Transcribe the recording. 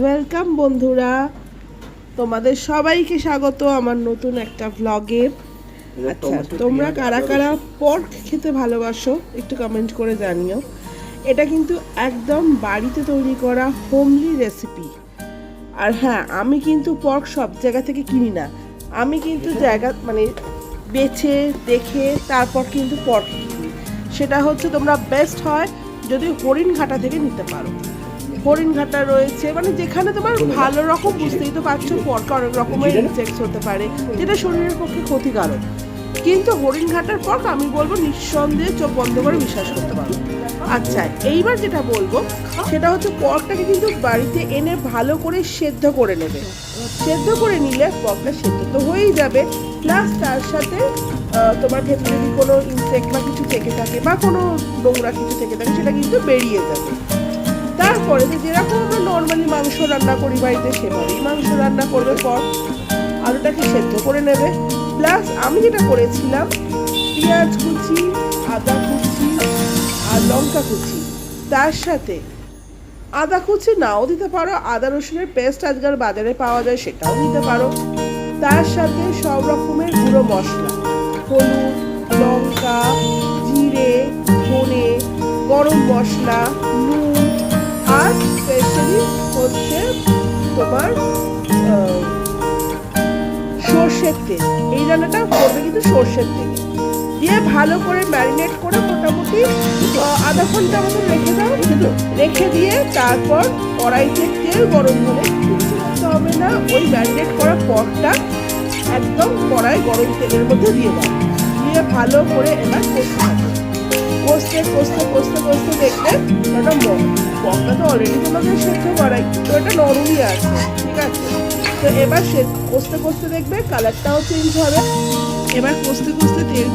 Welcome বন্ধুরা, তোমাদের সবাইকে স্বাগত আমার নতুন একটা ব্লগে। আচ্ছা, তোমরা কারা কারা পর্ক খেতে ভালোবাসো একটু কমেন্ট করে জানিও। এটা কিন্তু একদম বাড়িতে তৈরি করা হোমলি রেসিপি। আর হ্যাঁ, আমি কিন্তু পর্ক সব জায়গা থেকে কিনি না, আমি কিন্তু জায়গা বেছে দেখে তারপর কিন্তু পর্ক কিনি। সেটা হচ্ছে তোমরা বেস্ট হয় যদি হরিণঘাটা থেকে নিতে পারো। হরিণঘাটা রয়েছে, যেখানে তোমার ভালো রকম, বুঝতেই তো পারছো পর্কে অনেক রকমের ইনসেক্টস হতে পারে যেটা শরীরের পক্ষে ক্ষতিকারক। কিন্তু হরিণঘাটার পর্ক আমি বলবো নিঃসন্দেহে চোখ বন্ধ করে বিশ্বাস করতে পারো। আচ্ছা, এইবার যেটা বলবো সেটা হচ্ছে পর্কটাকে কিন্তু বাড়িতে এনে ভালো করে সেদ্ধ করে নেবে। সেদ্ধ করে নিলে পর্কটা সেদ্ধ তো হয়েই যাবে, প্লাস তার সাথে তোমার ভেতরে যদি কোনো ইনসেক্ট বা কিছু থেকে থাকে বা কোনো নোংরা কিছু থেকে থাকে সেটা কিন্তু বেরিয়ে যাবে। তারপরে যেরকম আমরা নর্মালি মাংস রান্না করি বাড়িতে সেভাবেই মাংস রান্না করবে। পর আলুটাকে সেদ্ধ করে নেবে, প্লাস আমি যেটা করেছিলাম পেঁয়াজ কুচি, আদা কুচি আর লঙ্কা কুচি, তার সাথে আদা কুচি নাও দিতে পারো, আদা রসুনের পেস্ট আজকাল বাজারে পাওয়া যায় সেটাও নিতে পারো। তার সাথে সব রকমের গুঁড়ো মশলা, হলুদ, লঙ্কা, জিরে, ধনে, গরম মশলা, নুন, আর স্পেশালি হচ্ছে তোমার সর্ষের তেল। এই রান্নাটা করবে কিন্তু সর্ষের তেল দিয়ে ভালো করে ম্যারিনেট করে মোটামুটি আধা ঘন্টা মতো রেখে দাও। রেখে দিয়ে তারপর কড়াইতে তেল গরম হলে কিছু করতে হবে না, ওই ম্যারিনেট করা পটটা একদম কড়াই গরম তেলের মধ্যে দিয়ে দাও। দিয়ে ভালো করে এবার কষতে হবে। কষতে কষতে কষতে কষতে দেখবে ওটা পটটা তো অলরেডি তোমাদের সেদ্ধ করাই, তো এটা নরমই আছে, ঠিক আছে। তো এবার কষতে কষতে দেখবে কালারটাও চেঞ্জ হবে। এবার কষতে কষতে তেল